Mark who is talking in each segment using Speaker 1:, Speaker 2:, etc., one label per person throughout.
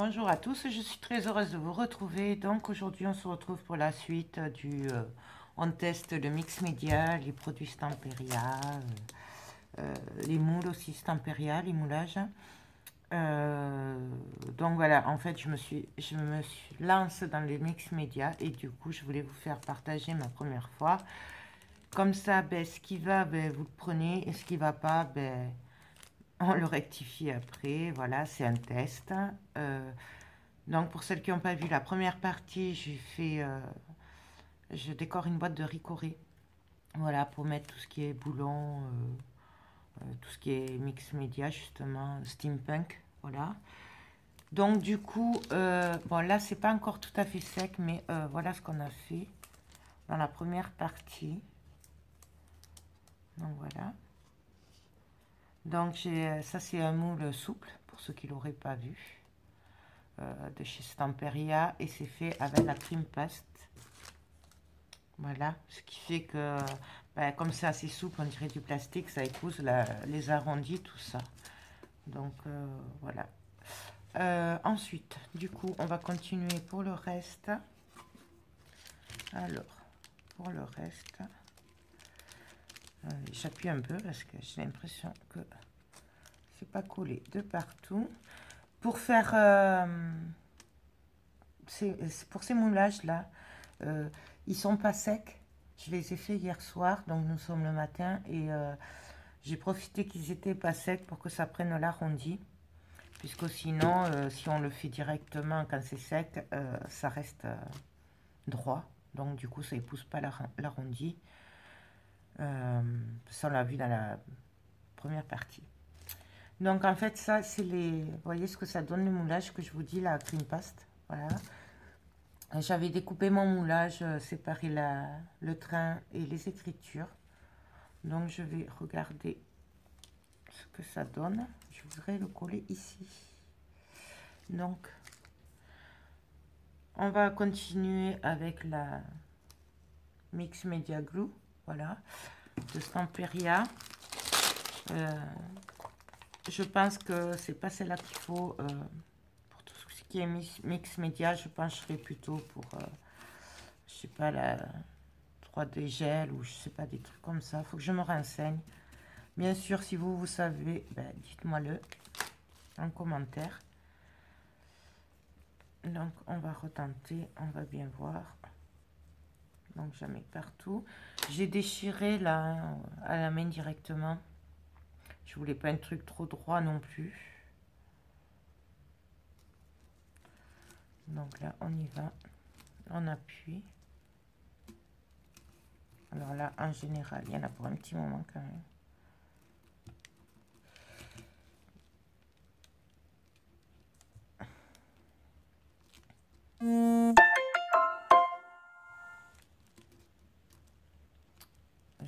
Speaker 1: Bonjour à tous, je suis très heureuse de vous retrouver. Donc aujourd'hui on se retrouve pour la suite on teste le mix média, les produits Stamperia, les moules aussi Stamperia, les moulages. Donc voilà, en fait je me suis lance dans les mix média et du coup je voulais vous faire partager ma première fois. Comme ça, ben, ce qui va, ben, vous le prenez et ce qui va pas, ben, on le rectifie après. Voilà, c'est un test. Donc pour celles qui n'ont pas vu la première partie, je décore une boîte de ricoré. Voilà, pour mettre tout ce qui est boulon, tout ce qui est mix média justement, steampunk. Voilà. Donc du coup, bon là c'est pas encore tout à fait sec, mais voilà ce qu'on a fait dans la première partie. Donc voilà. Donc ça c'est un moule souple pour ceux qui l'auraient pas vu, de chez Stamperia, et c'est fait avec la cream paste. Voilà, ce qui fait que, ben, comme c'est assez souple, on dirait du plastique, ça épouse les arrondis, tout ça. Donc, voilà. Ensuite, du coup, on va continuer pour le reste. Alors, pour le reste, j'appuie un peu parce que j'ai l'impression que c'est pas collé de partout. Pour faire, pour ces moulages-là, ils sont pas secs. Je les ai fait hier soir, donc nous sommes le matin, et j'ai profité qu'ils étaient pas secs pour que ça prenne l'arrondi, puisque sinon, si on le fait directement quand c'est sec, ça reste droit, donc du coup ça épouse pas l'arrondi. Ça on l'a vu dans la première partie. Donc en fait ça c'est les, vous voyez ce que ça donne le moulage que je vous dis, la cream paste. Voilà. J'avais découpé mon moulage, séparé le train et les écritures. Donc je vais regarder ce que ça donne. Je voudrais le coller ici. Donc on va continuer avec la Mix Media Glue, voilà, de Stamperia. Je pense que c'est pas celle-là qu'il faut pour tout ce qui est mix média. Je pencherai plutôt pour, je sais pas, la 3D gel ou je sais pas, des trucs comme ça. Faut que je me renseigne. Bien sûr, si vous savez, ben, dites-moi-le en commentaire. Donc, on va retenter, on va bien voir. Donc, je mets partout. J'ai déchiré là à la main directement. Je voulais pas un truc trop droit non plus. Donc là, on y va. On appuie. Alors là, en général, il y en a pour un petit moment quand même.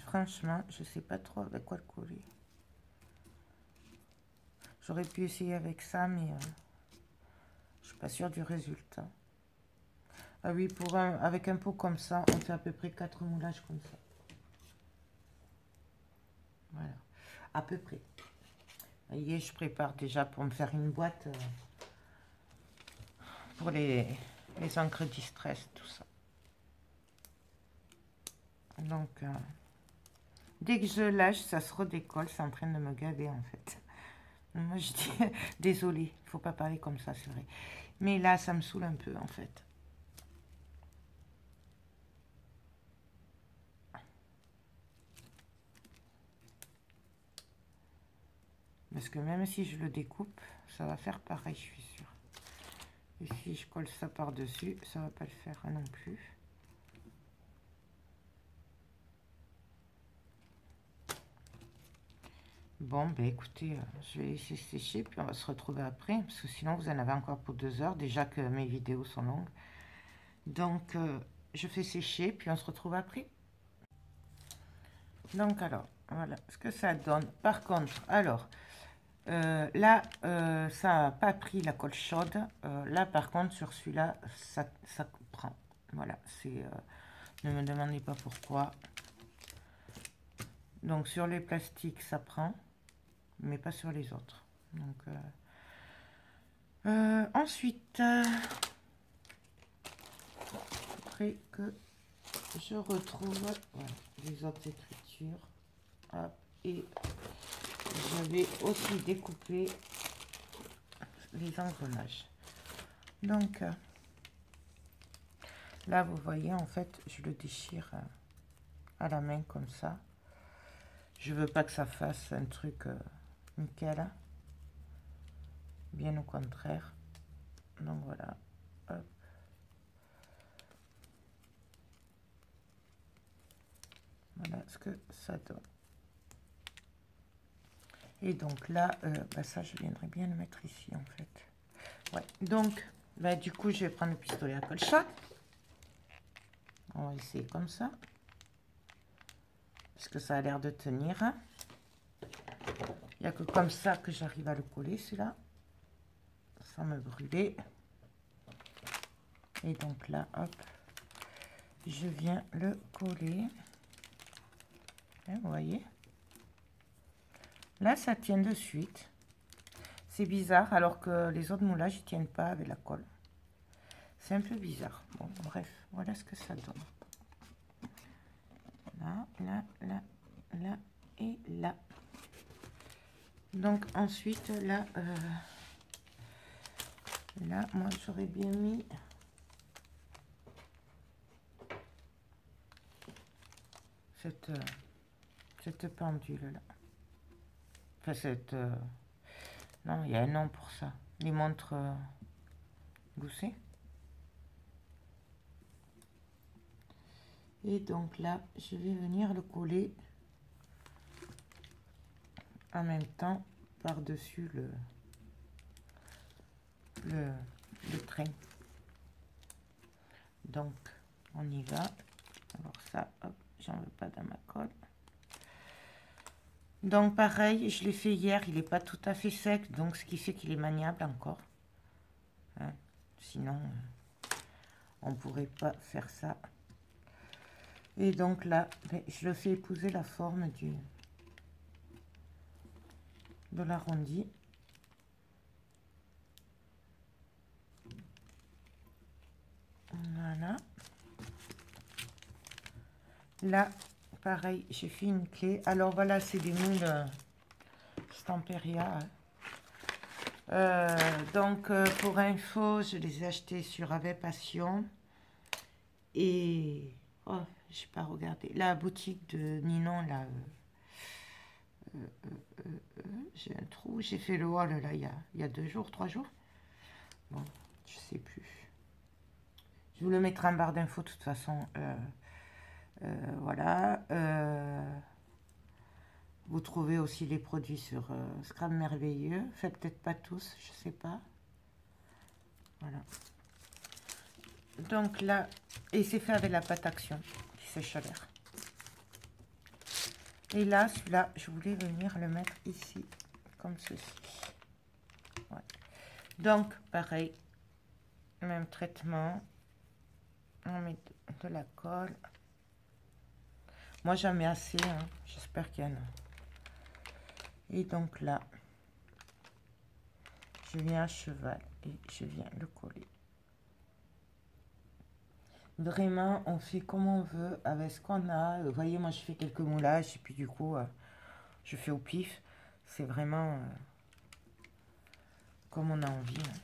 Speaker 1: Franchement, je sais pas trop avec quoi le coller. J'aurais pu essayer avec ça, mais je suis pas sûre du résultat. Ah oui, avec un pot comme ça, on fait à peu près 4 moulages comme ça. Voilà, à peu près. Vous voyez, je prépare déjà pour me faire une boîte pour les encres distress, tout ça. Donc, dès que je lâche, ça se redécolle. C'est en train de me gaver, en fait. Moi, je dis, désolée, il ne faut pas parler comme ça, c'est vrai. Mais là, ça me saoule un peu, en fait. Parce que même si je le découpe, ça va faire pareil, je suis sûre. Et si je colle ça par-dessus, ça va pas le faire non plus. Bon, ben écoutez, je vais laisser sécher, puis on va se retrouver après, parce que sinon vous en avez encore pour 2 heures, déjà que mes vidéos sont longues. Donc, je fais sécher, puis on se retrouve après. Donc alors, voilà ce que ça donne. Par contre, alors, là, ça n'a pas pris la colle chaude. Là, par contre, sur celui-là, ça prend. Voilà, c'est... ne me demandez pas pourquoi. Donc, sur les plastiques, ça prend, mais pas sur les autres. Donc, Ensuite, après que je retrouve voilà, les autres écritures. Hop, et je vais aussi découper les engrenages. Donc, là, vous voyez, en fait, je le déchire à la main comme ça. Je veux pas que ça fasse un truc nickel. Bien au contraire. Donc, voilà. Hop. Voilà ce que ça donne. Et donc là, bah ça, je viendrais bien le mettre ici, en fait. Ouais, donc, bah, du coup, je vais prendre le pistolet à colchat. On va essayer comme ça. Parce que ça a l'air de tenir. Il n'y a que comme ça que j'arrive à le coller, celui-là. Sans me brûler. Et donc là, hop, je viens le coller. Hein, vous voyez? Là, ça tient de suite. C'est bizarre, alors que les autres moulages, ils tiennent pas avec la colle. C'est un peu bizarre. Bon, bref, voilà ce que ça donne. Là, là, là, là et là. Donc ensuite, là, là, moi, j'aurais bien mis cette pendule-là. Enfin, cette... non, il y a un nom pour ça. Les montres goussées. Et donc là, je vais venir le coller en même temps par-dessus le train. Donc, on y va. Alors ça, hop, j'en veux pas dans ma colle. Donc pareil, je l'ai fait hier, il n'est pas tout à fait sec, donc ce qui fait qu'il est maniable encore. Hein, sinon, on ne pourrait pas faire ça. Et donc là, je le fais épouser la forme de l'arrondi. Voilà. Là, pareil, j'ai fait une clé. Alors voilà, c'est des moules Stamperia. Donc, pour info, je les ai achetés sur Ave Passion. Et... oh, j'ai pas regardé. La boutique de Ninon, là... j'ai un trou. J'ai fait le haul, là, il y a 2 jours, 3 jours. Bon, je sais plus. Je vous le mettrai en barre d'infos, de toute façon. Voilà. Vous trouvez aussi les produits sur Scrap Merveilleux. Faites peut-être pas tous, je sais pas. Voilà. Donc là, et c'est fait avec la pâte Action qui sèche à l'air. Et là, celui-là, je voulais venir le mettre ici, comme ceci. Ouais. Donc, pareil, même traitement. On met de la colle. Moi, j'en mets assez, hein. J'espère qu'il y en a. Et donc là, je viens à cheval et je viens le coller. Vraiment, on fait comme on veut avec ce qu'on a. Vous voyez, moi, je fais quelques moulages et puis du coup, je fais au pif. C'est vraiment comme on a envie. Hein.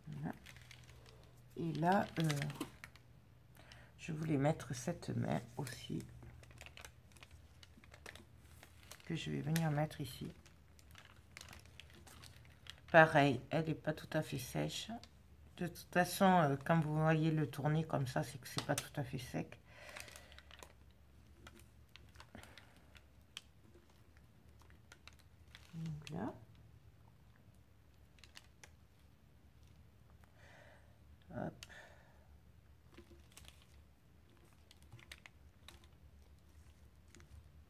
Speaker 1: Voilà. Et là, je voulais mettre cette main aussi. Que je vais venir mettre ici. Pareil, elle n'est pas tout à fait sèche. De toute façon, quand vous voyez le tourner comme ça, c'est que c'est pas tout à fait sec. Donc là. Hop.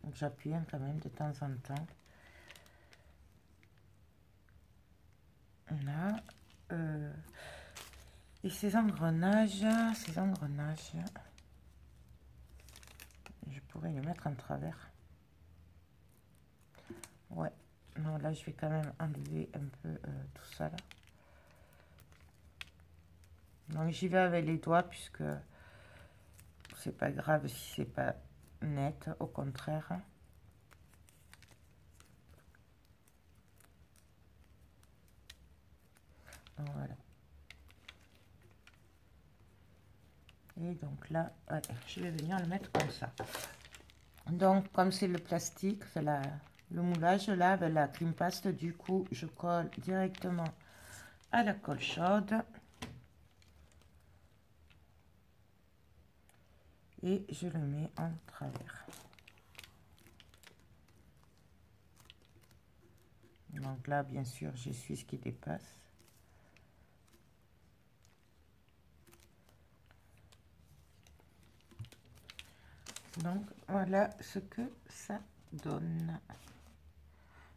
Speaker 1: Donc j'appuie quand même de temps en temps. Là. Et ces engrenages, je pourrais les mettre en travers. Ouais, Non, là, je vais quand même enlever un peu tout ça, là. Donc, j'y vais avec les doigts, puisque c'est pas grave si c'est pas net, au contraire. Donc, voilà. Et donc là, ouais, je vais venir le mettre comme ça. Donc, comme c'est le plastique, le moulage là, avec la cream paste, du coup, je colle directement à la colle chaude. Et je le mets en travers. Donc là, bien sûr, j'essuie ce qui dépasse. Donc, voilà ce que ça donne.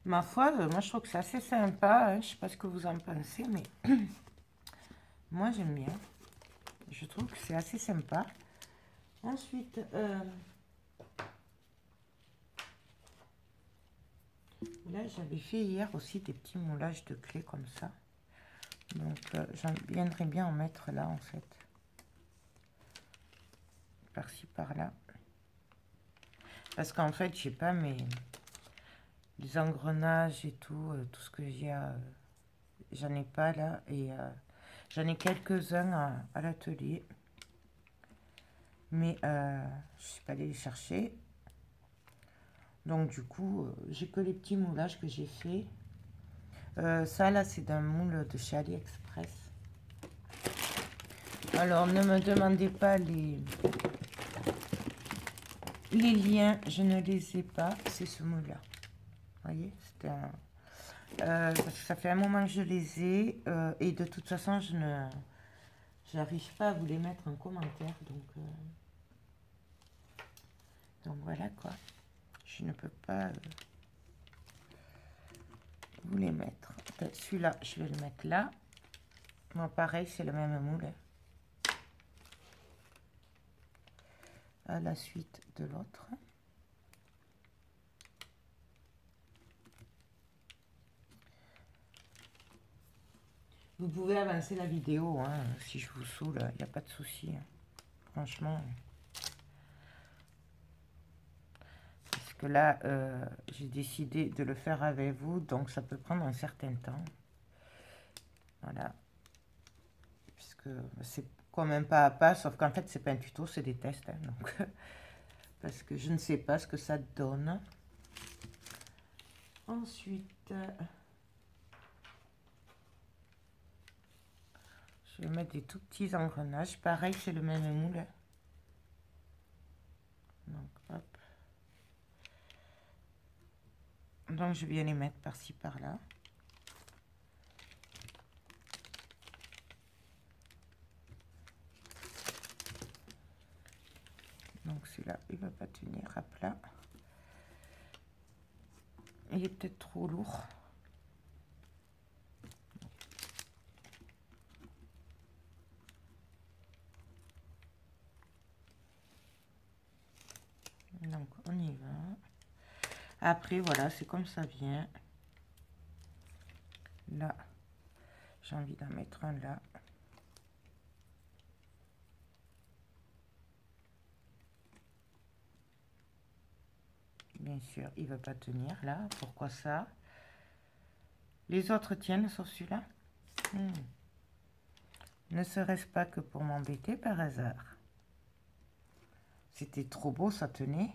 Speaker 1: Ma foi, moi, je trouve que c'est assez sympa. Hein. Je ne sais pas ce que vous en pensez, mais moi, j'aime bien. Je trouve que c'est assez sympa. Ensuite, là, j'avais fait hier aussi des petits moulages de clés comme ça. Donc, j'en viendrais bien en mettre là, en fait. Par-ci, par-là. Parce qu'en fait, je sais pas, mais les engrenages et tout, tout ce que j'ai, j'en ai pas là. Et j'en ai quelques-uns à l'atelier. Mais je suis pas allée les chercher. Donc, du coup, j'ai que les petits moulages que j'ai fait. Ça, là, c'est d'un moule de chez AliExpress. Alors, ne me demandez pas les liens, je ne les ai pas. C'est ce moule-là. Vous voyez, c'était un... parce que ça fait un moment que je les ai. Et de toute façon, j'arrive pas à vous les mettre en commentaire. Donc voilà quoi. Je ne peux pas vous les mettre. Celui-là, je vais le mettre là. Moi, pareil, c'est le même moule. À la suite de l'autre. Vous pouvez avancer la vidéo, hein, si je vous saoule, il n'y a pas de souci. Hein. Franchement. Parce que là, j'ai décidé de le faire avec vous, donc ça peut prendre un certain temps. Voilà. Puisque c'est comme un pas à pas, sauf qu'en fait, c'est pas un tuto, c'est des tests. Hein, donc, parce que je ne sais pas ce que ça donne. Ensuite, je vais mettre des tout petits engrenages. Pareil, c'est le même moule. Donc, hop. Donc, je viens les mettre par-ci, par-là. Donc, celui-là, il va pas tenir à plat. Il est peut-être trop lourd. Donc, on y va. Après, voilà, c'est comme ça vient. Là, j'ai envie d'en mettre un là. Bien sûr, il ne va pas tenir là. Pourquoi ça? Les autres tiennent sauf celui-là. Ne serait-ce pas que pour m'embêter par hasard? C'était trop beau, ça tenait.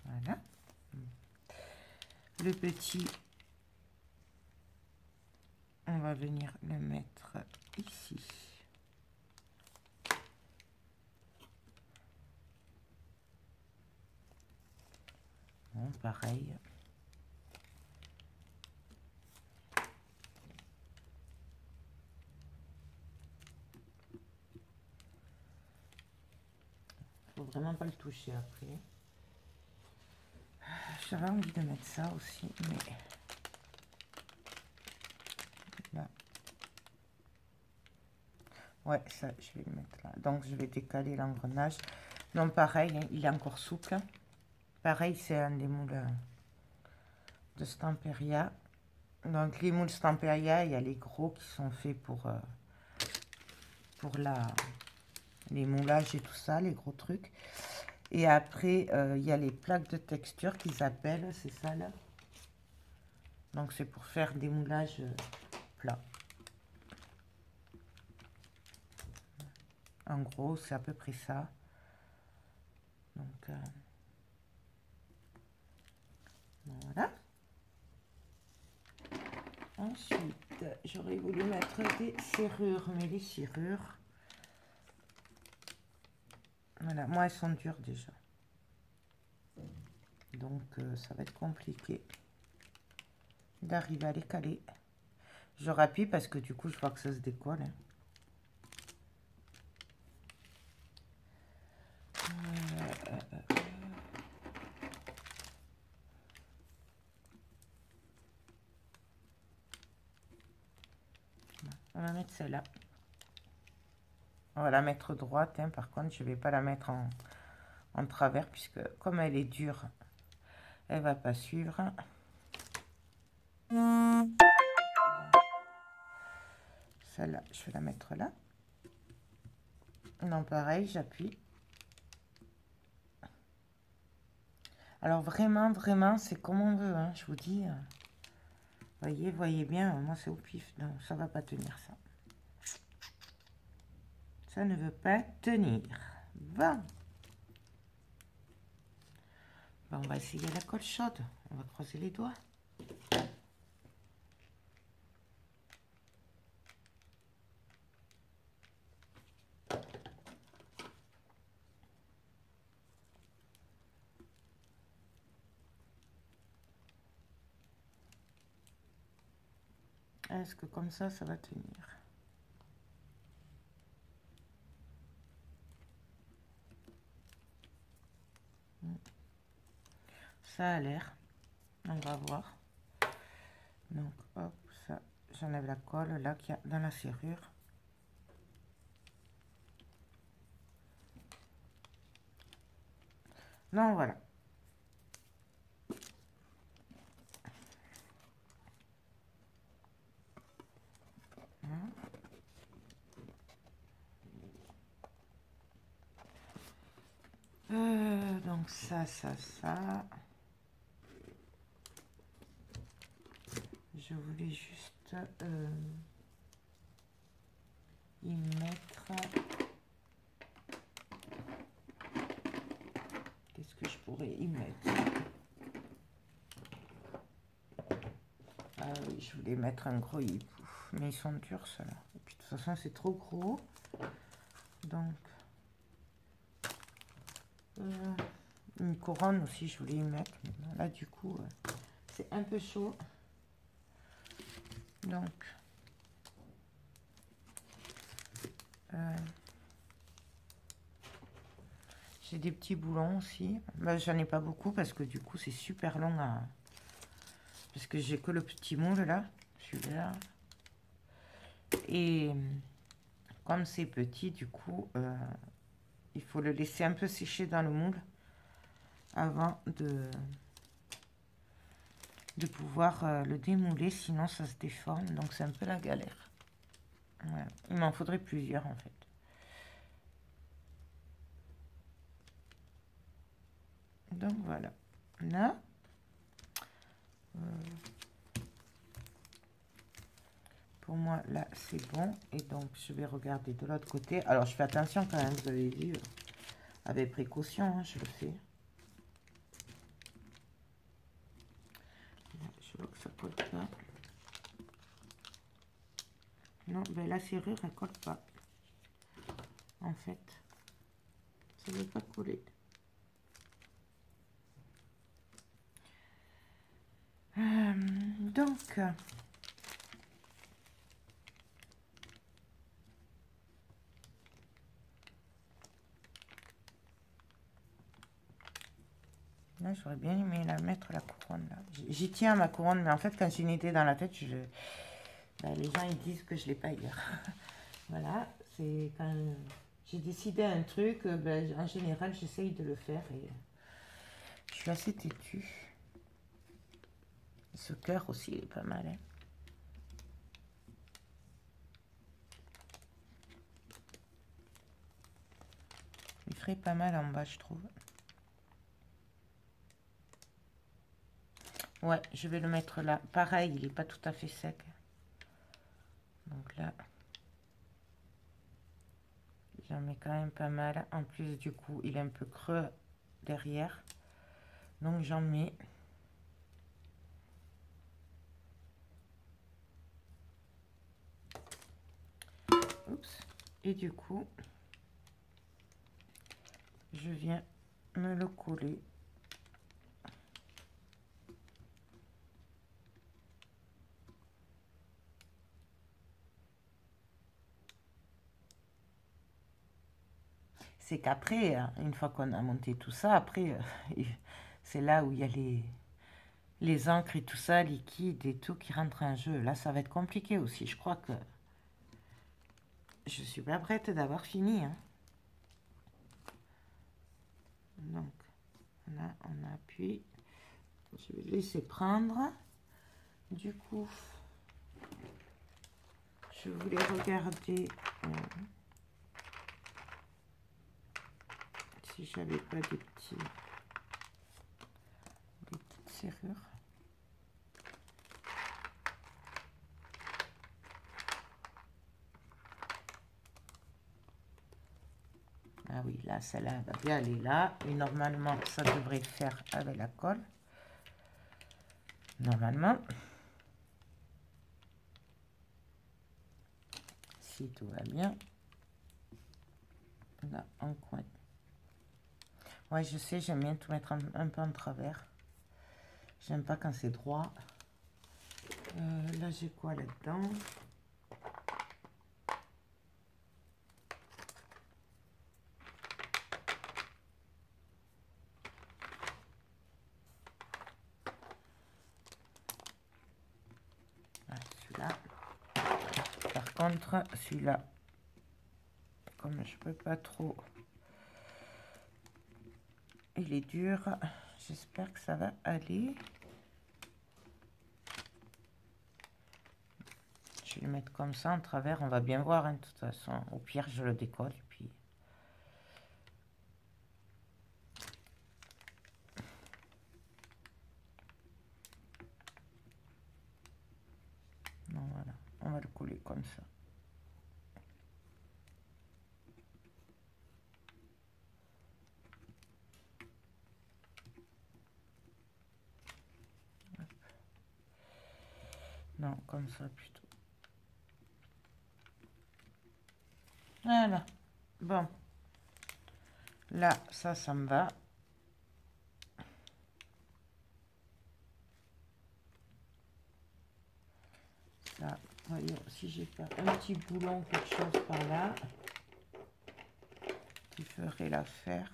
Speaker 1: Voilà. Le petit, on va venir le mettre ici. Bon, pareil. Faut vraiment pas le toucher après. J'avais envie de mettre ça aussi, mais là. Ouais, ça, je vais le mettre là. Donc, je vais décaler l'engrenage. Non, pareil, hein, il est encore souple. Pareil, c'est un des moules de Stamperia. Donc les moules Stamperia, il y a les gros qui sont faits pour les moulages et tout ça, les gros trucs. Et après, il y a les plaques de texture qu'ils appellent, c'est ça là. Donc c'est pour faire des moulages plats. En gros, c'est à peu près ça. Donc voilà. Ensuite, j'aurais voulu mettre des serrures, mais les serrures, voilà, moi elles sont dures déjà. Donc ça va être compliqué d'arriver à les caler. Je rappuie parce que du coup je vois que ça se décolle. Hein. On va mettre celle-là. On va la mettre droite. Hein. Par contre, je ne vais pas la mettre en travers puisque comme elle est dure, elle va pas suivre. Celle-là, je vais la mettre là. Non, pareil, j'appuie. Alors vraiment, c'est comme on veut. Hein, je vous dis. Voyez bien, moi c'est au pif. Non, ça va pas tenir ça. Ça ne veut pas tenir. Bon. Bon, on va essayer la colle chaude. On va croiser les doigts. Est-ce que comme ça va tenir? Ça a l'air. On va voir. Donc, hop, ça, j'enlève la colle là qu'il y a dans la serrure. Non, voilà. Donc ça. Je voulais juste y mettre... Qu'est-ce que je pourrais y mettre? Ah oui, je voulais mettre un gros hibou. Mais ils sont durs, ceux-là. Et puis de toute façon, c'est trop gros. Donc... une couronne aussi, je voulais y mettre. Mais là, du coup, c'est un peu chaud. Donc... j'ai des petits boulons aussi. Bah, j'en ai pas beaucoup parce que du coup, c'est super long à... Parce que j'ai que le petit moule là. Celui-là. Et comme c'est petit, du coup, il faut le laisser un peu sécher dans le moule avant de pouvoir le démouler, sinon ça se déforme, donc c'est un peu la galère. Voilà. Il m'en faudrait plusieurs en fait. Donc voilà. Là, pour moi, là, c'est bon. Et donc, je vais regarder de l'autre côté. Alors, je fais attention quand même, vous avez vu, avec précaution, hein, je le fais. Je vois que ça colle pas. Non, ben la serrure, elle colle pas. En fait, ça ne veut pas coller. Donc, là, j'aurais bien aimé la mettre la couronne. J'y tiens à ma couronne, mais en fait, quand j'ai une idée dans la tête, ben, les gens ils disent que je l'ai pas ailleurs. Voilà, c'est quand j'ai décidé un truc, ben, en général, j'essaye de le faire et je suis assez têtue. Ce cœur aussi il est pas mal. Hein. Il ferait pas mal en bas, je trouve. Ouais, je vais le mettre là. Pareil, il n'est pas tout à fait sec. Donc là, j'en mets quand même pas mal. En plus, du coup, il est un peu creux derrière. Donc j'en mets. Oups. Et du coup, je viens me le coller. C'est qu'après, une fois qu'on a monté tout ça, après, c'est là où il y a les encres et tout ça, liquide et tout qui rentre en jeu. Là, ça va être compliqué aussi. Je crois que je suis pas prête d'avoir fini. Hein. Donc, là, on appuie. Je vais laisser prendre. Du coup, je voulais regarder si j'avais pas des petites serrures. Ah oui, là, celle-là va bien aller là. Et normalement, ça devrait le faire avec la colle. Normalement. Si tout va bien. Là, en coin. Ouais, je sais, j'aime bien tout mettre un peu en travers. J'aime pas quand c'est droit. Là, j'ai quoi là-dedans? Celui-là. Par contre, celui-là, comme je peux pas trop, il est dur. J'espère que ça va aller. Je vais le mettre comme ça en travers. On va bien voir, hein, de toute façon. Au pire, je le décolle. Puis... non, voilà. On va le coller comme ça. Non, comme ça plutôt. Voilà. Bon. Là, ça me va. Ça, voyons si j'ai pas un petit boulon, quelque chose par là, qui ferait l'affaire.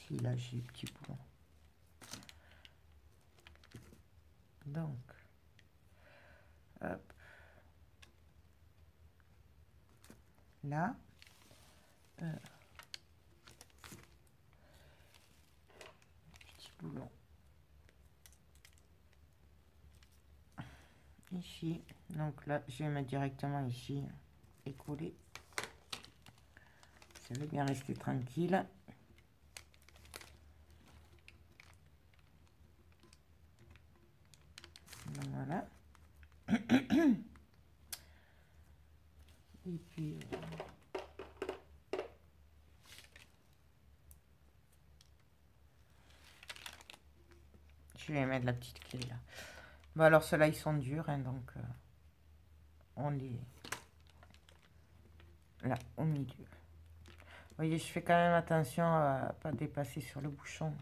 Speaker 1: Si, là, j'ai un petit boulon. Donc, hop. Là, petit boulon. Ici, donc là, je vais mettre directement ici et coller. Ça veut bien rester tranquille. Donc, voilà. Et puis... je vais mettre la petite clé là. Bon, alors ceux-là, ils sont durs, hein, donc on les... là, au milieu. Vous voyez, je fais quand même attention à pas dépasser sur le bouchon.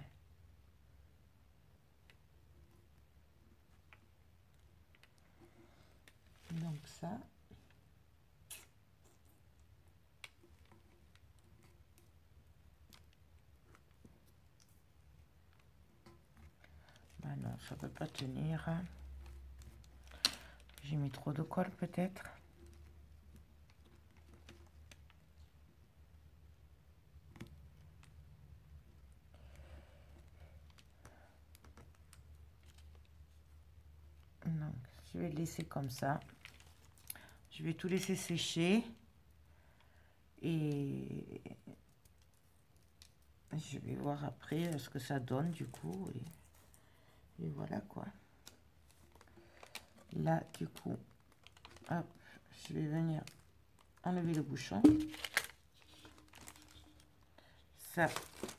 Speaker 1: Donc ça. Ah non, ça peut pas tenir. J'ai mis trop de colle peut-être. Donc, je vais le laisser comme ça. Je vais tout laisser sécher. Et je vais voir après ce que ça donne du coup. Et voilà quoi. Là, du coup, hop, je vais venir enlever le bouchon. Ça,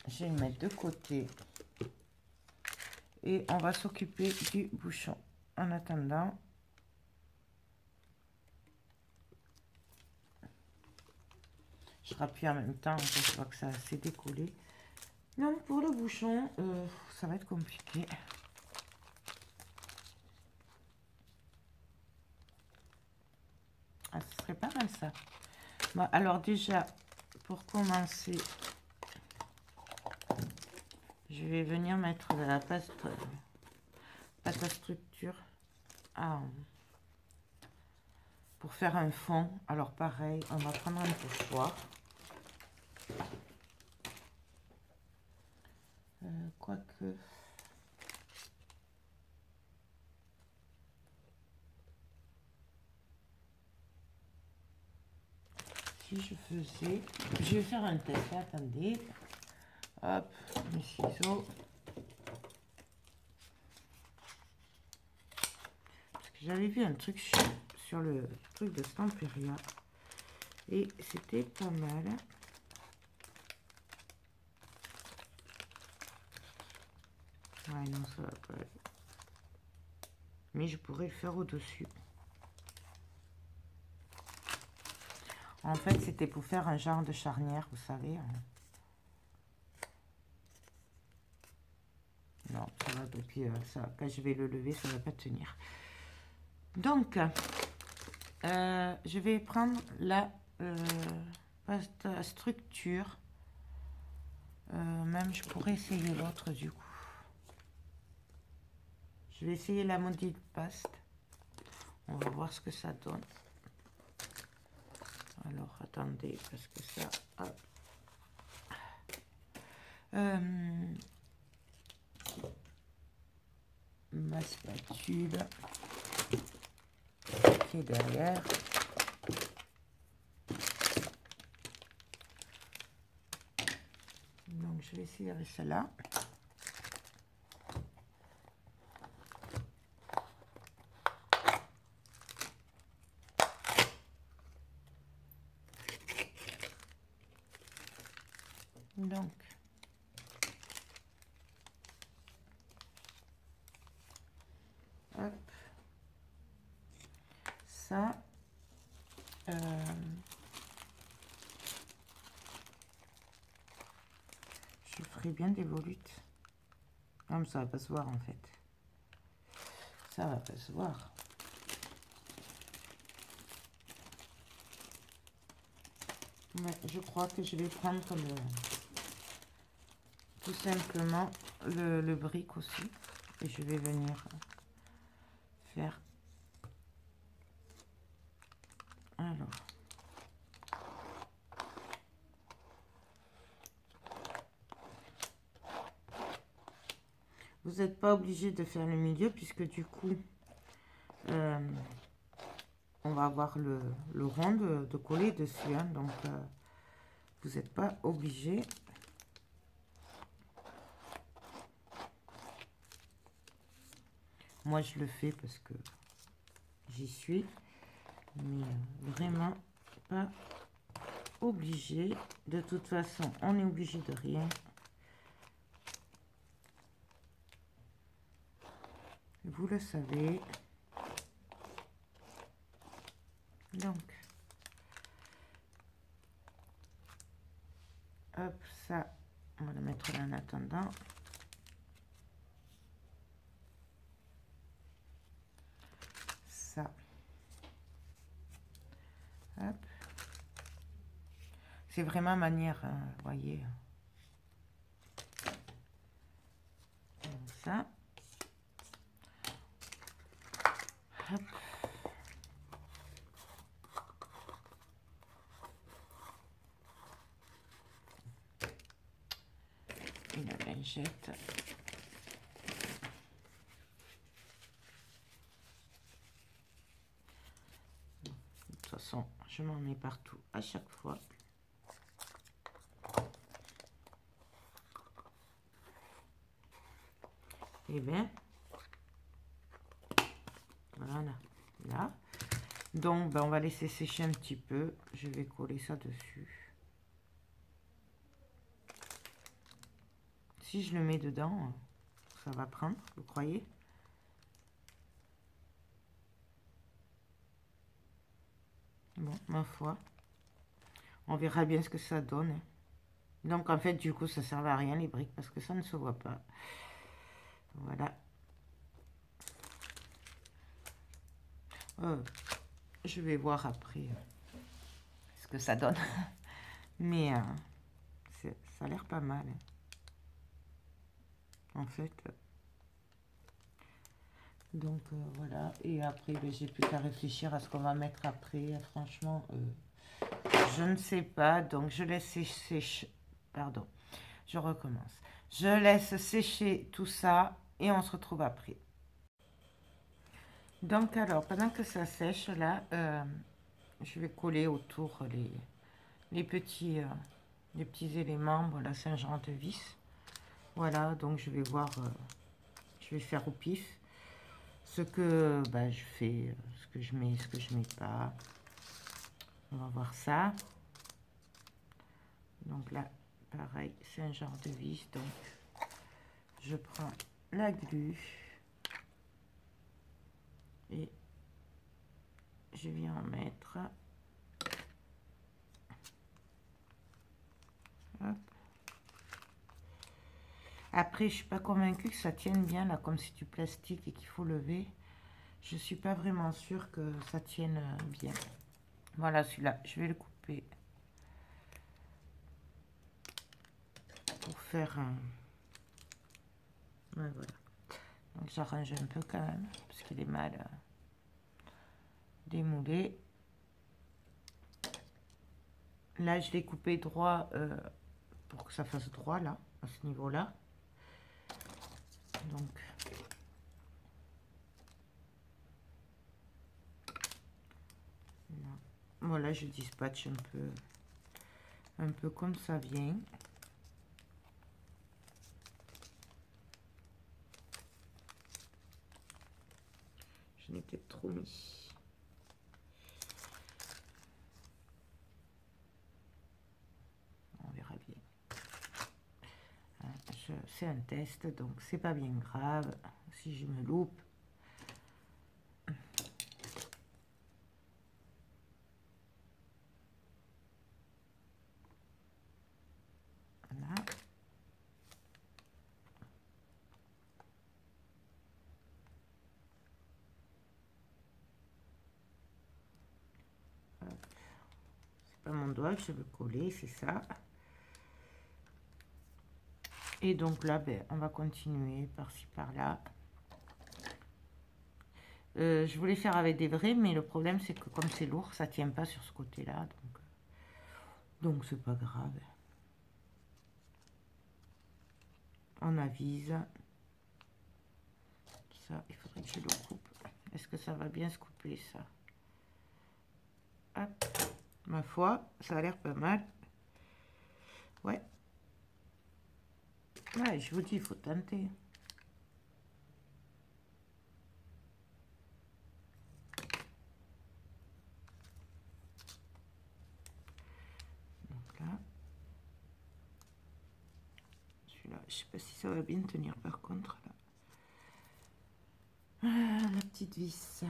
Speaker 1: je vais le mettre de côté. Et on va s'occuper du bouchon. En attendant, je rappuie en même temps, je vois que ça s'est décollé. Donc pour le bouchon, ça va être compliqué. Ah, ce serait pas mal ça. Bon, alors déjà, pour commencer, je vais venir mettre de la pâte à structure pour faire un fond. Alors pareil, on va prendre un pochoir. Quoique... Si je faisais... Je vais faire un test, attendez. Hop, mes ciseaux. Parce que j'avais vu un truc sur le truc de Stamperia. Et c'était pas mal. Ouais, non, ça va pas. Mais je pourrais le faire au-dessus. En fait, c'était pour faire un genre de charnière, vous savez. Non, ça va, et puis ça, quand je vais le lever, ça va pas tenir. Donc, je vais prendre la pâte à structure. Même, je pourrais essayer l'autre du coup. Je vais essayer la maudite paste. On va voir ce que ça donne. Alors, attendez, parce que ça... Hop. Ma spatule qui est derrière. Donc, je vais essayer avec celle-là. Donc, hop, ça, je ferai bien des volutes. Non, mais ça va pas se voir en fait. Ça va pas se voir. Mais je crois que je vais prendre tout simplement le brick aussi. Et je vais venir faire... Alors... Vous n'êtes pas obligé de faire le milieu puisque du coup, on va avoir le rond de coller dessus. Hein, donc, vous n'êtes pas obligé. Moi, je le fais parce que j'y suis. Mais vraiment pas obligé. De toute façon, on est obligé de rien. Vous le savez. Donc, hop, ça, on va le mettre là en attendant. Ça. Hop. C'est vraiment manière, vous voyez. Comme ça. Hop. Une lingette. je m'en mets partout à chaque fois. Et bien, voilà, là. Donc, ben, on va laisser sécher un petit peu. Je vais coller ça dessus. Si je le mets dedans, ça va prendre, vous croyez? Bon, ma foi. On verra bien ce que ça donne. Donc, en fait, du coup, ça ne sert à rien, les briques, parce que ça ne se voit pas. Voilà. Je vais voir après ce que ça donne. Mais ça a l'air pas mal. En fait. Donc, voilà. Et après, ben, j'ai plus qu'à réfléchir à ce qu'on va mettre après. Franchement, je ne sais pas. Donc, je laisse sécher. Pardon. Je recommence. Je laisse sécher tout ça et on se retrouve après. Donc, alors, pendant que ça sèche, là, je vais coller autour les petits éléments. Voilà, c'est un genre de vis. Voilà, donc je vais voir, je vais faire au pif ce que bah, je fais, ce que je mets, ce que je mets pas. On va voir ça. Donc là, pareil, c'est un genre de vis. Donc, je prends la glu et je viens en mettre. Hop. Après, je suis pas convaincue que ça tienne bien là, comme c'est du plastique et qu'il faut lever. Je suis pas vraiment sûre que ça tienne bien. Voilà, celui-là, je vais le couper pour faire un... Ouais, voilà. Donc j'arrange un peu quand même, parce qu'il est mal démoulé. Là, je l'ai coupé droit pour que ça fasse droit là, à ce niveau-là. Donc, voilà, je dispatche un peu comme ça vient. Je n'ai peut-être trop mis. On verra bien. C'est un test, donc c'est pas bien grave si je me loupe. Voilà. C'est pas mon doigt que je veux coller, c'est ça. Et donc là, ben, on va continuer par-ci, par-là. Je voulais faire avec des vrais, mais le problème, c'est que comme c'est lourd, ça tient pas sur ce côté-là. Donc c'est pas grave. On avise. Ça, il faudrait que je le coupe. Est-ce que ça va bien se couper, ça? Hop. Ma foi, ça a l'air pas mal. Ouais. Ouais, je vous dis, il faut tenter. Donc là. Celui-là, je sais pas si ça va bien tenir par contre, là. Ah, la petite vis.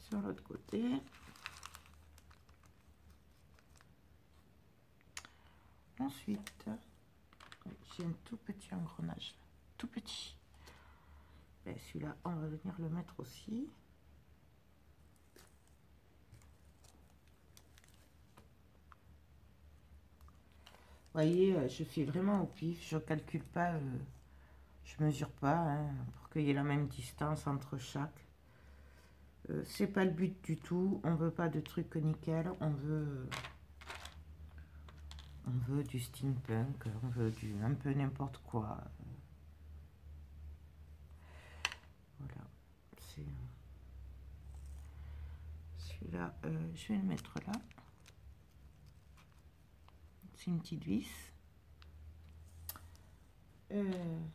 Speaker 1: Sur l'autre côté. Ensuite, j'ai un tout petit engrenage, tout petit. Celui-là, on va venir le mettre aussi. Vous voyez, je fais vraiment au pif, je calcule pas, je mesure pas hein, pour qu'il y ait la même distance entre chaque. C'est pas le but du tout, on veut pas de trucs nickel, on veut du steampunk, on veut un peu n'importe quoi. Voilà, c'est Celui-là, je vais le mettre là. C'est une petite vis. Une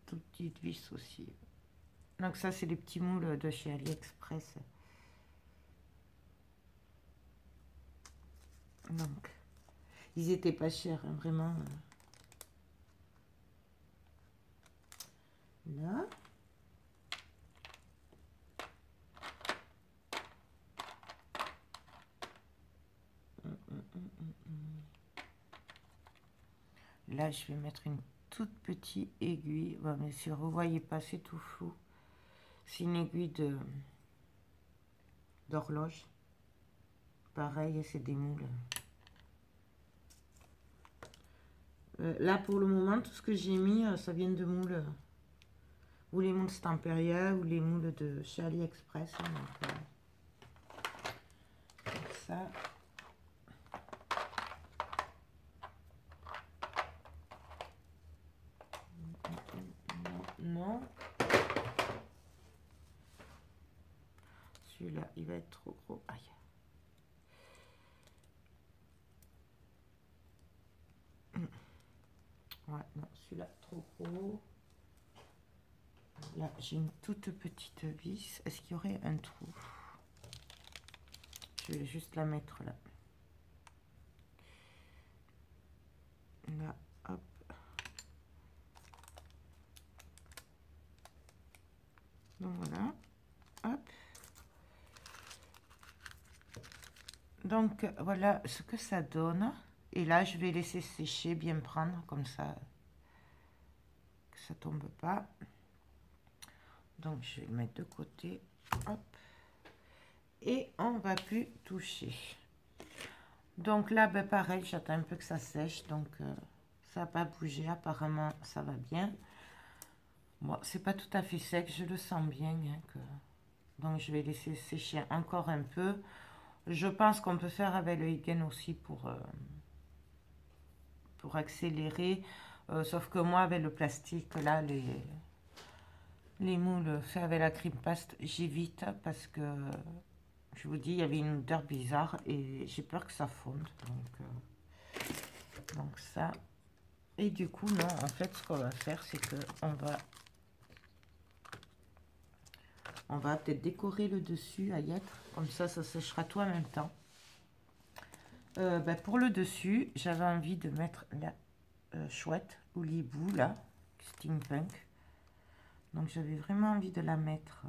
Speaker 1: toute petite vis aussi. Donc ça, c'est les petits moules de chez AliExpress. Donc, ils étaient pas chers, hein, vraiment. Là. Là, je vais mettre une toute petite aiguille. Bon, mais si vous ne voyez pas, c'est tout flou. C'est une aiguille d'horloge. Pareil, c'est des moules. Là, pour le moment, tout ce que j'ai mis, ça vient de moules. Ou les moules Stamperia, ou les moules de chez AliExpress. Hein, donc, comme ça. Non. Celui-là, il va être trop gros. Aïe. Ouais, non, celui-là, trop gros. Là, j'ai une toute petite vis. Est-ce qu'il y aurait un trou? Je vais juste la mettre là. Là, hop. Donc voilà. Hop. Donc voilà ce que ça donne. Et là, je vais laisser sécher, bien prendre, comme ça, que ça tombe pas. Donc je vais le mettre de côté. Hop. Et on va plus toucher. Donc là, ben, pareil, j'attends un peu que ça sèche. Donc ça n'a pas bougé. Apparemment, ça va bien. Bon, c'est pas tout à fait sec. Je le sens bien. Hein, que... Donc je vais laisser sécher encore un peu. Je pense qu'on peut faire avec le Higgin aussi pour accélérer. Sauf que moi, avec le plastique, là, les moules faits avec la cream paste, j'évite parce que, je vous dis, il y avait une odeur bizarre et j'ai peur que ça fonde. Donc ça. Et du coup, non, en fait, ce qu'on va faire, c'est que on va peut-être décorer le dessus à Yêtre. Comme ça séchera tout en même temps. Ben, pour le dessus, j'avais envie de mettre la chouette ou l'hibou, là, steampunk. Donc j'avais vraiment envie de la mettre.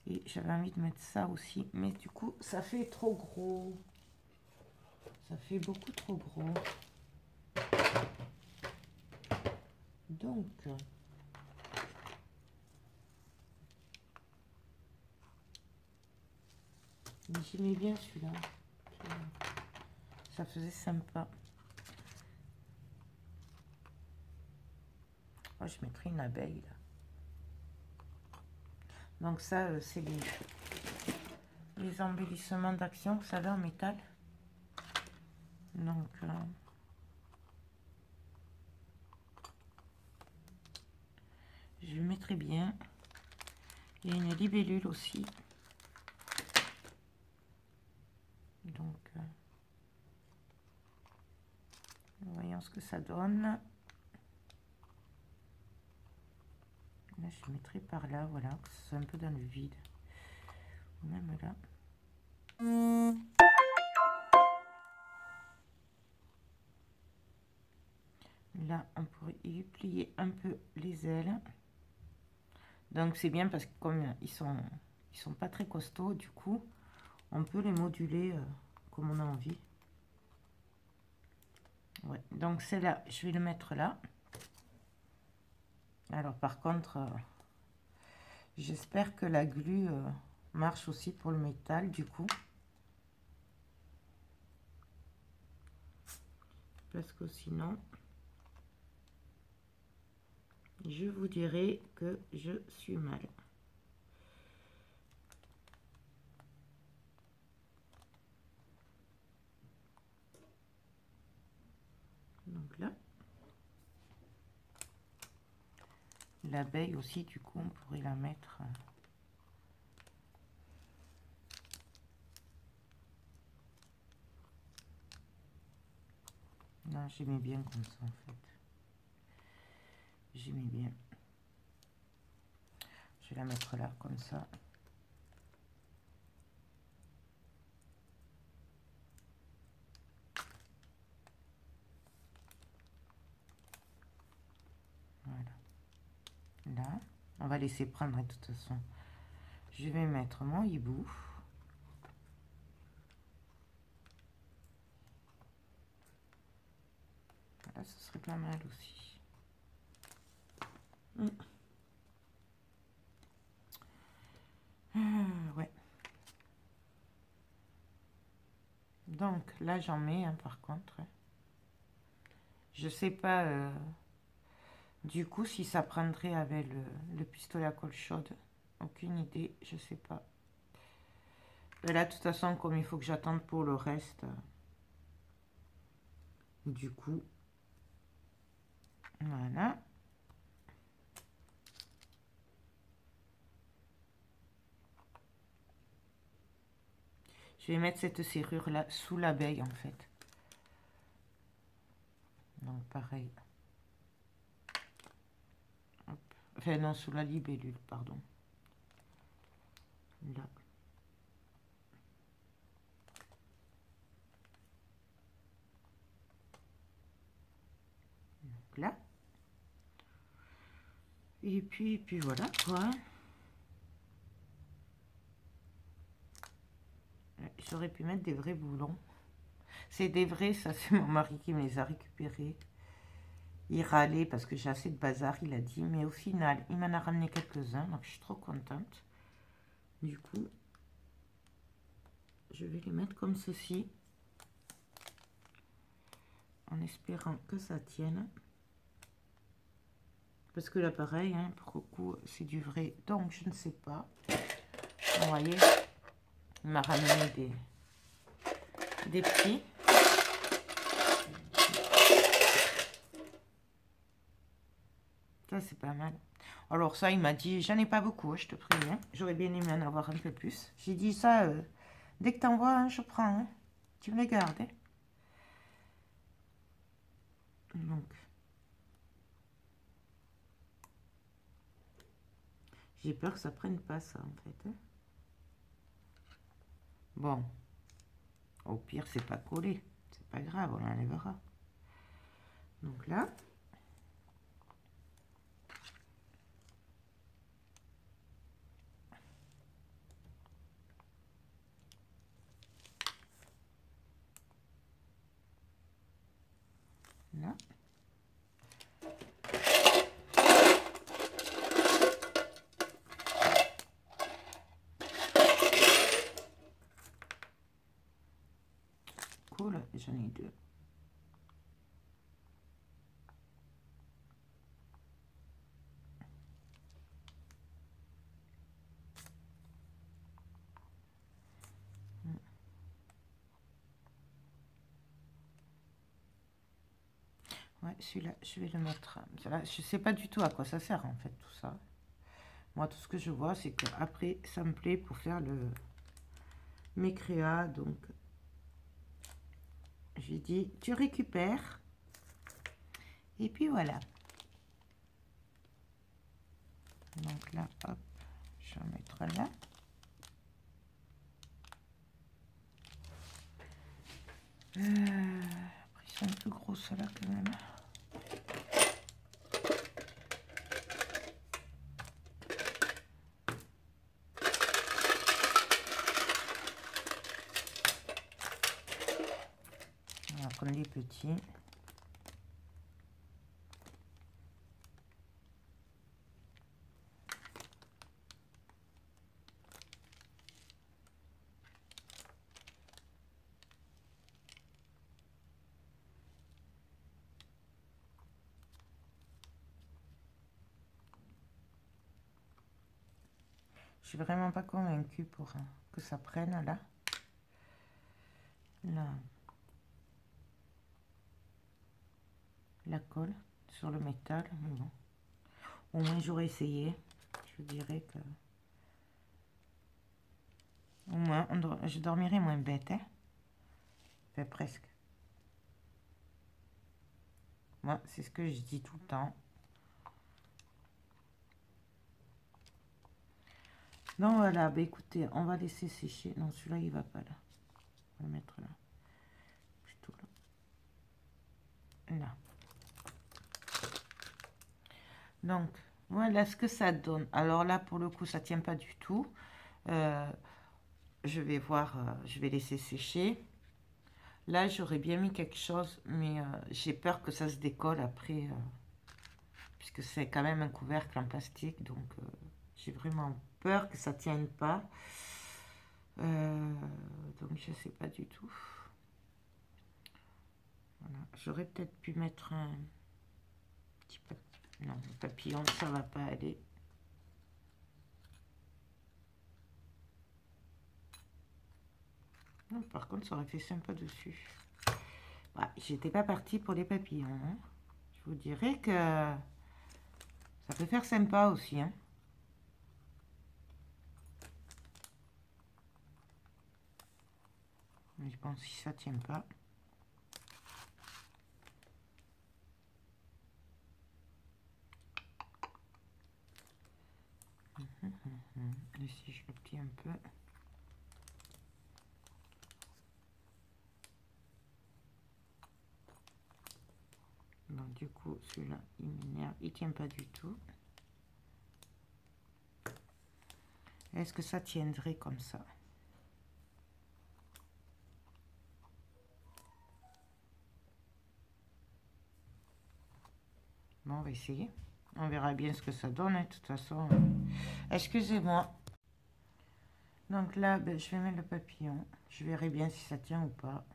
Speaker 1: Et j'avais envie de mettre ça aussi. Mais du coup, ça fait trop gros. Ça fait beaucoup trop gros. Donc... j'aimais bien celui-là. Ça faisait sympa. Oh, je mettrai une abeille, là. Donc ça, c'est les embellissements d'action, vous savez, en métal. Donc, je le mettrai bien. Il y a une libellule aussi. Donc, voyons ce que ça donne. Là, je le mettrai par là, voilà, que ce soit un peu dans le vide. Même là. Là, on pourrait y plier un peu les ailes. Donc, c'est bien parce que comme ils sont pas très costauds, du coup, on peut les moduler comme on a envie. Ouais, donc c'est là, je vais le mettre là. Alors, par contre, j'espère que la glu marche aussi pour le métal, du coup. Parce que sinon, je vous dirai que je suis mal. Donc là. L'abeille aussi, du coup, on pourrait la mettre ça. J'aimais bien comme ça, en fait. J'aimais bien. Je vais la mettre là, comme ça. Voilà. Là. On va laisser prendre, de toute façon. Je vais mettre mon hibou. Voilà, ce serait pas mal aussi. Ouais. Donc, là, j'en mets, hein, par contre. Je sais pas, du coup, si ça prendrait avec le pistolet à colle chaude. Aucune idée, je sais pas. Et là, de toute façon, comme il faut que j'attende pour le reste, du coup, voilà. Je vais mettre cette serrure là sous l'abeille, en fait. Donc, pareil. Hop. Enfin, non, sous la libellule, pardon. Là. Donc là. Et puis voilà, quoi. J'aurais pu mettre des vrais boulons. C'est des vrais, ça c'est mon mari qui me les a récupérés. Il râlait parce que j'ai assez de bazar, il a dit. Mais au final, il m'en a ramené quelques-uns, donc je suis trop contente. Du coup, je vais les mettre comme ceci. En espérant que ça tienne. Parce que là, pareil, hein, pour le coup, c'est du vrai. Donc, je ne sais pas. Vous voyez, il m'a ramené des petits. Ça, c'est pas mal. Alors ça, il m'a dit, j'en ai pas beaucoup, je te préviens. J'aurais bien aimé en avoir un peu plus. J'ai dit ça, dès que t'en vois un, je prends. Hein. Tu me les gardes. Hein. Donc, j'ai peur que ça prenne pas ça, en fait. Hein. Bon, au pire, c'est pas collé. C'est pas grave, on l'enlèvera. Donc là... Là. Cool, j'en ai deux. Ouais, celui-là, je vais le mettre. Là, je sais pas du tout à quoi ça sert, en fait, tout ça. Moi, tout ce que je vois, c'est qu'après, ça me plaît pour faire mes créas. Donc, j'ai dit, tu récupères. Et puis, voilà. Donc là, hop, je vais en mettre là. Après, ils sont un peu gros, ceux-là, quand même. On va prendre les petits. Je suis vraiment pas convaincue pour que ça prenne là. La colle sur le métal. Mais bon. Au moins j'aurais essayé. Je dirais que... Au moins, je dormirai moins bête. Hein, enfin, presque. Moi, c'est ce que je dis tout le temps. Donc voilà, bah écoutez, on va laisser sécher. Non, celui-là, il va pas là. On va le mettre là. Plutôt là. Là. Donc, voilà ce que ça donne. Alors là, pour le coup, ça tient pas du tout. Je vais voir, je vais laisser sécher. Là, j'aurais bien mis quelque chose, mais j'ai peur que ça se décolle après, puisque c'est quand même un couvercle en plastique, donc j'ai vraiment peur que ça tienne pas. Donc, je sais pas du tout. Voilà. J'aurais peut-être pu mettre un petit peu. Non, le papillon, ça va pas aller. Non, par contre, ça aurait fait sympa dessus. Ouais, j'étais pas partie pour les papillons. Hein. Je vous dirais que ça peut faire sympa aussi. Hein. Mais je pense que si ça tient pas. Ici, je le plie un peu. Donc, du coup, celui-là, il m'énerve. Il tient pas du tout. Est-ce que ça tiendrait comme ça? Bon, on va essayer. On verra bien ce que ça donne, hein, de toute façon. Excusez-moi. Donc là, ben, je vais mettre le papillon. Je verrai bien si ça tient ou pas.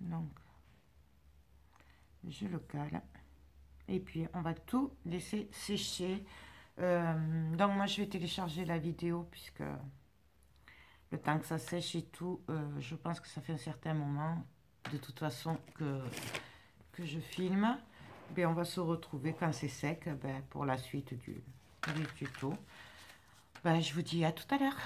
Speaker 1: Donc, je le cale. Et puis, on va tout laisser sécher. Donc, moi, je vais télécharger la vidéo puisque le temps que ça sèche et tout, je pense que ça fait un certain moment, de toute façon, que je filme. Ben, on va se retrouver quand c'est sec ben, pour la suite du tuto. Ben, je vous dis à tout à l'heure.